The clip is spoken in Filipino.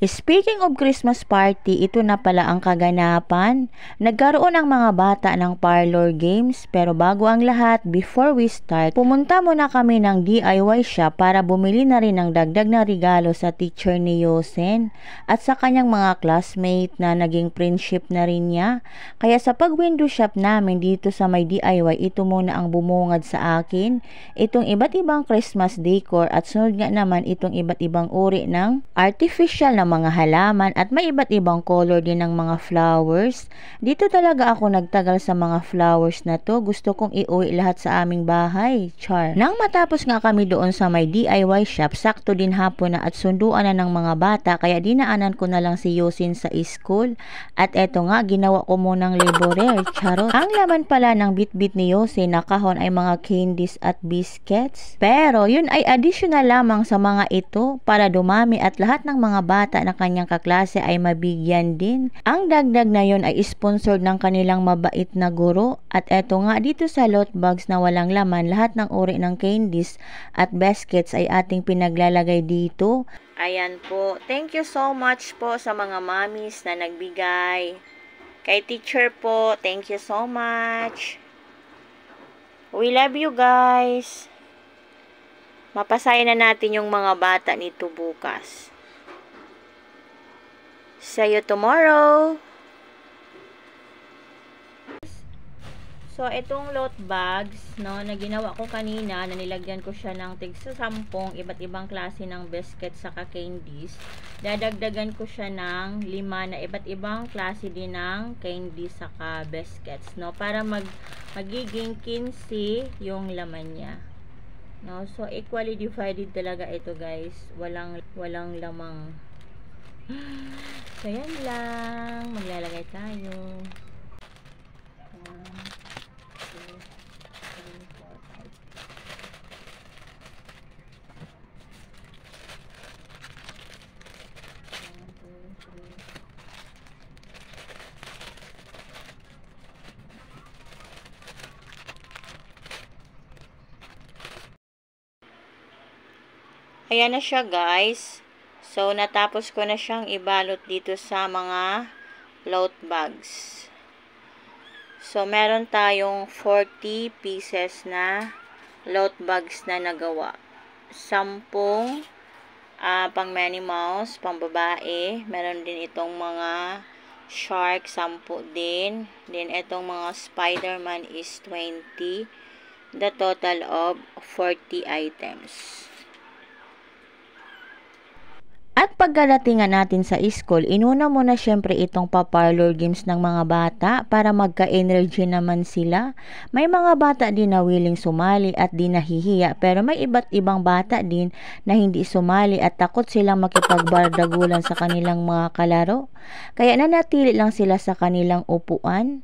Speaking of Christmas party, ito na pala ang kaganapan. Nagkaroon ang mga bata ng parlor games, pero bago ang lahat, before we start, pumunta muna kami ng DIY shop para bumili na rin ng dagdag na regalo sa teacher ni Yosen at sa kanyang mga classmate na naging friendship na rin niya. Kaya sa pag-window shop namin dito sa may DIY, ito muna ang bumungad sa akin. Itong iba't ibang Christmas decor at sunod nga naman itong iba't ibang uri ng artificial na mga halaman at may iba't ibang color din ng mga flowers. Dito talaga ako nagtagal sa mga flowers na to. Gusto kong iuwi lahat sa aming bahay. Char. Nang matapos nga kami doon sa may DIY shop, sakto din hapon na at sunduan na ng mga bata kaya dinaanan ko na lang si Yosin sa school. At eto nga, ginawa ko munang laborer. Charot. Ang laman pala ng bitbit ni Yosin na kahon ay mga candies at biscuits. Pero yun ay additional lamang sa mga ito para dumami at lahat ng mga bata na kanyang kaklase ay mabigyan din. Ang dagdag na yon ay sponsored ng kanilang mabait na guro. At eto nga, dito sa lot bags na walang laman, lahat ng uri ng candies at biscuits ay ating pinaglalagay dito. Ayan po. Thank you so much po sa mga mommies na nagbigay. Kay teacher po, thank you so much. We love you guys. Mapasaya na natin yung mga bata nito bukas. See you tomorrow. So, itong lot bags, no, na ginawa ko kanina, na nilagyan ko siya ng tigsa 10 iba't ibang klase ng biscuits saka candies. Dadagdagan ko siya ng 5 na iba't ibang klase din ng candies saka biscuits, no, para magiging 15 yung laman niya. No, so equally divided talaga ito, guys. Walang lamang. So, yan lang. Maglalagay tayo. 1, 2, 3, 4, 5. Ayan na siya, guys. So, natapos ko na siyang ibalot dito sa mga lot bags. So, meron tayong 40 pieces na lot bags na nagawa. 10 pang Minnie Mouse, pang babae. Meron din itong mga shark, 10 din. Then, itong mga Spider-Man is 20. The total of 40 items. At pagkadating natin sa school, inuna muna syempre itong pa-parlor games ng mga bata para magka-energy naman sila. May mga bata din na willing sumali at di nahihiya, pero may iba't ibang bata din na hindi sumali at takot silang makipagbardagulan sa kanilang mga kalaro. Kaya nanatili lang sila sa kanilang upuan.